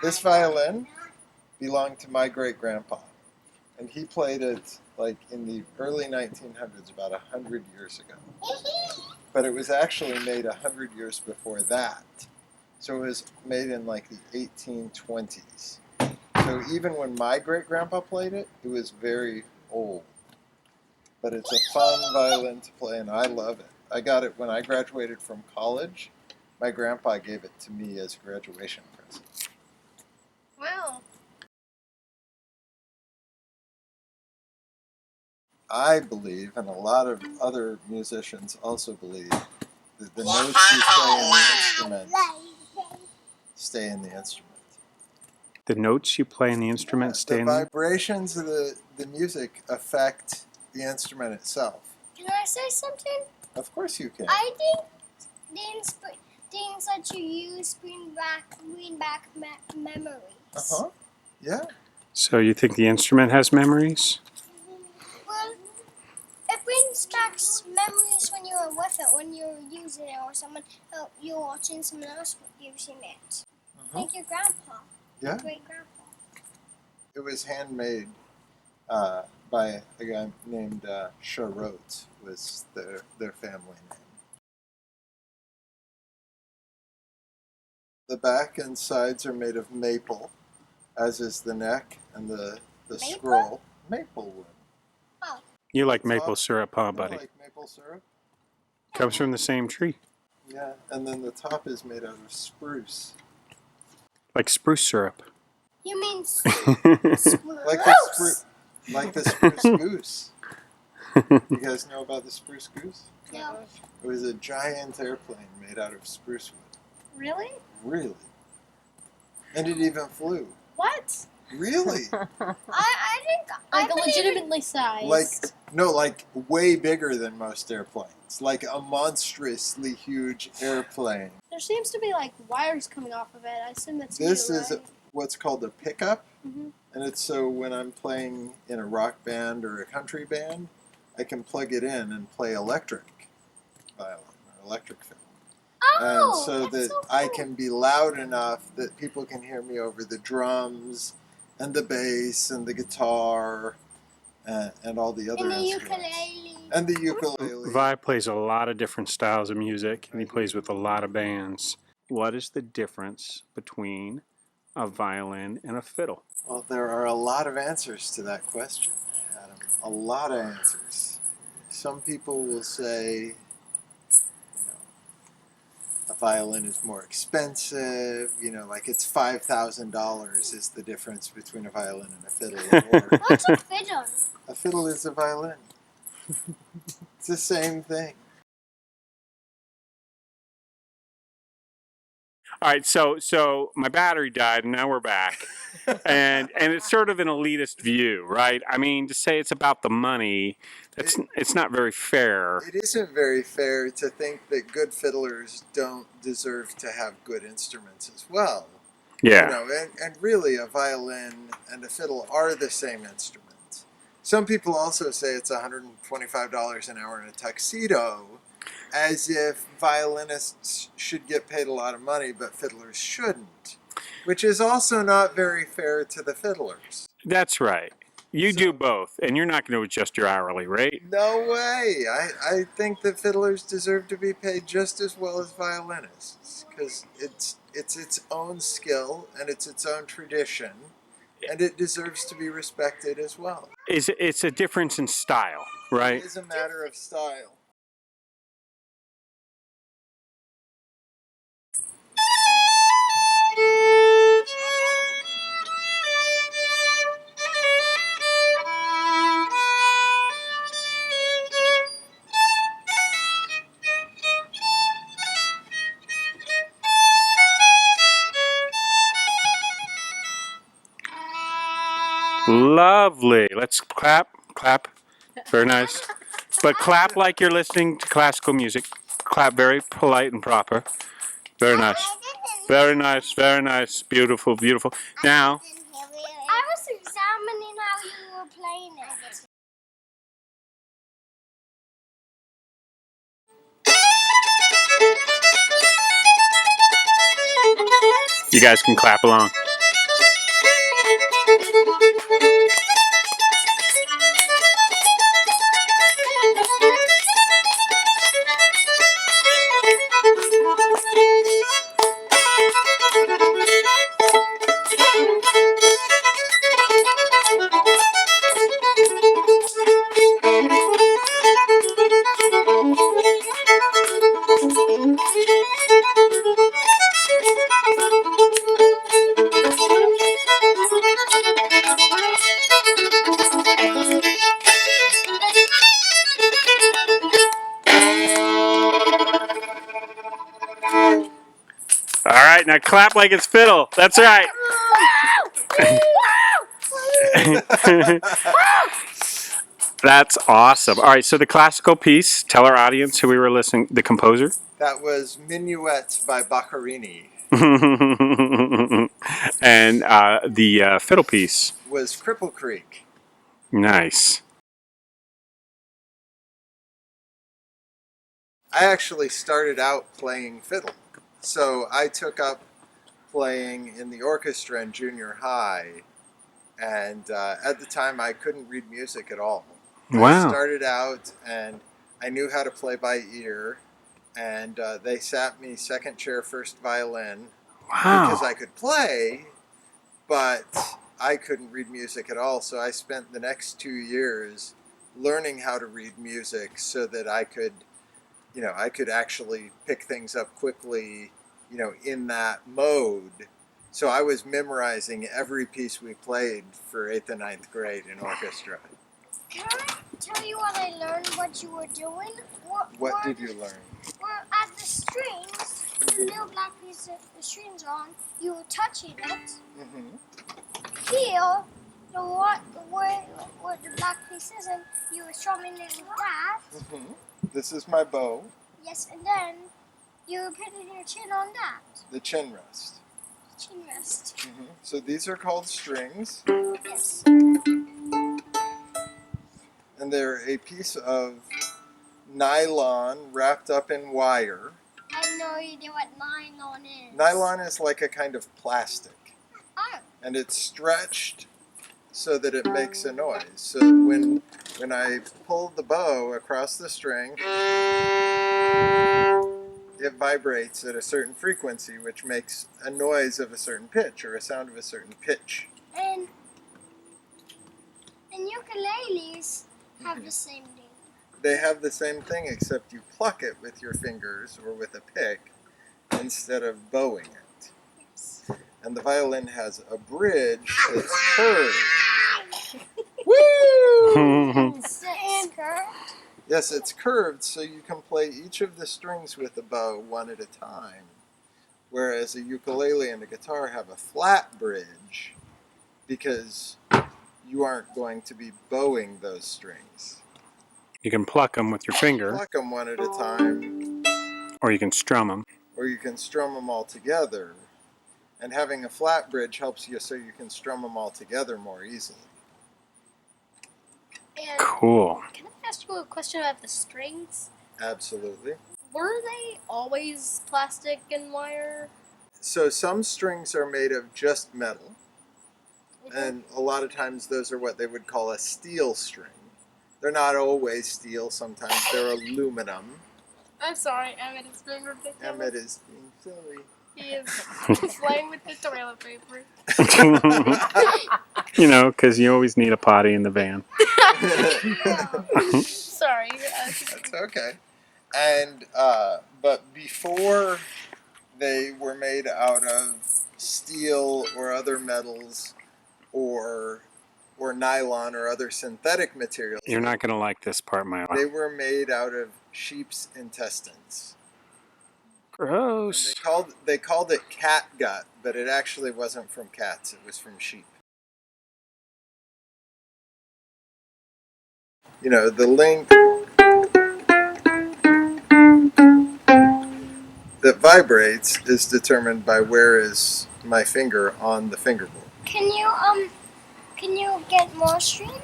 This violin belonged to my great-grandpa, and he played it like in the early 1900s, about 100 years ago. But it was actually made 100 years before that. So it was made in like the 1820s. So even when my great-grandpa played it, it was very old. But it's a fun violin to play, and I love it. I got it when I graduated from college. My grandpa gave it to me as a graduation present. Wow. I believe, and a lot of other musicians also believe, that the notes you play in the instrument stay in the instrument. The notes you play in the instrument stay in the there? vibrations of the music affect the instrument itself. Can I say something? Of course you can. I think things that you use bring back memories. Uh-huh. Yeah. So you think the instrument has memories? Well, it brings back memories when you're with it, when you're using it, or you're watching someone else using it. Like your grandpa. Yeah. Your great-grandpa. It was handmade by a guy named Charot, was their family name. The back and sides are made of maple, as is the neck and the scroll. Maple wood. Oh. You like maple syrup, huh, buddy? I like maple syrup. Comes from the same tree. Yeah, and then the top is made out of spruce. Like spruce syrup. You mean spruce? Like the spruce goose. You guys know about the spruce goose? No. It was a giant airplane made out of spruce wood. Really? Really. And it even flew. What? Really? I think like legitimately sized. Like way bigger than most airplanes. Like a monstrously huge airplane. There seems to be like wires coming off of it. I assume that's This new, is right? what's called a pickup. Mm-hmm. And it's so when I'm playing in a rock band or a country band, I can plug it in and play electric violin or electric fiddle. And so that cool. I can be loud enough that people can hear me over the drums and the bass and the guitar and all the other And the instruments. ukulele. And the ukulele. Vi plays a lot of different styles of music, and he plays with a lot of bands. What is the difference between a violin and a fiddle? Well, there are a lot of answers to that question, Adam. A lot of answers. Some people will say, a violin is more expensive, like it's $5,000 is the difference between a violin and a fiddle. Or What's a fiddle? a fiddle is a violin. It's the same thing. All right, so my battery died, and now we're back. and it's sort of an elitist view, right? I mean, to say it's about the money, it's not very fair. It isn't very fair to think that good fiddlers don't deserve to have good instruments as well. Yeah. And really a violin and a fiddle are the same instrument. Some people also say it's $125 an hour in a tuxedo, as if violinists should get paid a lot of money, but fiddlers shouldn't, which is also not very fair to the fiddlers. That's right. You do both, and you're not going to adjust your hourly rate. No way. I think that fiddlers deserve to be paid just as well as violinists, because it's its own skill and it's its own tradition, and it deserves to be respected as well. It's a difference in style, right? It is a matter of style. Lovely. Let's clap. Very nice. But clap like you're listening to classical music. Clap very polite and proper. Very nice. Very nice. Very nice. Beautiful. Beautiful. Now. I was examining how you were playing it. You guys can clap along. now clap like it's fiddle. That's right. That's awesome. All right, so the classical piece, tell our audience who we were listening, the composer. That was Minuet by Boccherini. And the fiddle piece was Cripple Creek. Nice. I actually started out playing fiddle. So I took up playing in the orchestra in junior high. And at the time, I couldn't read music at all. Wow. I started out and I knew how to play by ear. And they sat me second chair, first violin. Wow. Because I could play, but I couldn't read music at all. So I spent the next 2 years learning how to read music so that I could, I could actually pick things up quickly, in that mode. So I was memorizing every piece we played for 8th and 9th grade in orchestra. Can I tell you what I learned, what you were doing? What did you learn? Well, at the strings, the little black piece of the strings on, you were touching it. Feel where the black piece is, and you were strumming it with that. This is my bow. Yes, and then you were putting your chin on that. The chin rest. Chin rest. So these are called strings. Yes. And they're a piece of nylon wrapped up in wire. I have no idea what nylon is. Nylon is like a kind of plastic. Oh. And it's stretched so that it makes a noise. So when I pull the bow across the string, it vibrates at a certain frequency, which makes a noise of a certain pitch or a sound of a certain pitch. And ukuleles have the same thing. They have the same thing, except you pluck it with your fingers or with a pick instead of bowing it. Yes. And the violin has a bridge that's curved. Woo! It's curved. Yes, it's curved, so you can play each of the strings with a bow one at a time. Whereas a ukulele and a guitar have a flat bridge because you aren't going to be bowing those strings. You can pluck them with your finger. Pluck them one at a time. Or you can strum them. Or you can strum them all together. And having a flat bridge helps you so you can strum them all together more easily. And cool. Can I ask you a question about the strings? Absolutely. Were they always plastic and wire? So some strings are made of just metal. And a lot of times those are what they would call a steel string. They're not always steel. Sometimes they're aluminum. I'm sorry, Emmet is being ridiculous. Emmet is being silly. He is playing with the toilet paper. Because you always need a potty in the van. Sorry. That's okay. And but before they were made out of steel or other metals or nylon or other synthetic materials. You're not going to like this part, Milo. They were made out of sheep's intestines. Gross. They called it cat gut, but it actually wasn't from cats. It was from sheep. The link that vibrates is determined by where is my finger on the fingerboard. Can you get more string?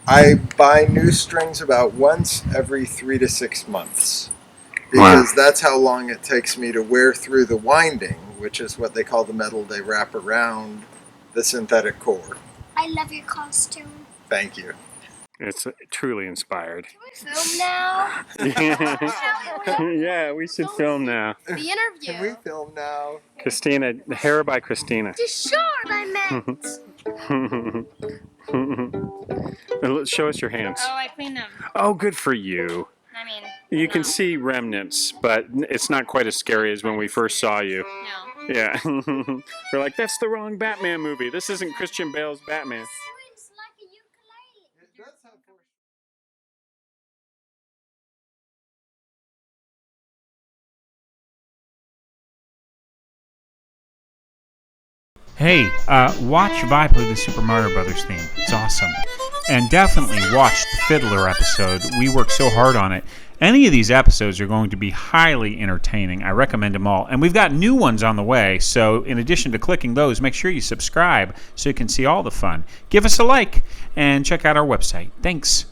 I buy new strings about once every 3 to 6 months. Because that's how long it takes me to wear through the winding, which is what they call the metal they wrap around the synthetic core. I love your costume. Thank you. It's truly inspired. Can we film now? Yeah, we should film now. The interview. Can we film now? Christina, hair by Christina. Just short, I meant. Show us your hands. Oh, I cleaned them. Oh, good for you. I mean, You can see remnants, but it's not quite as scary as when we first saw you. no. Yeah. We're like, that's the wrong Batman movie. This isn't Christian Bale's Batman. Hey, watch Vi play the Super Mario Brothers theme. It's awesome. And definitely watch the Fiddler episode. We worked so hard on it. Any of these episodes are going to be highly entertaining. I recommend them all. And we've got new ones on the way, so in addition to clicking those, make sure you subscribe so you can see all the fun. Give us a like and check out our website. Thanks.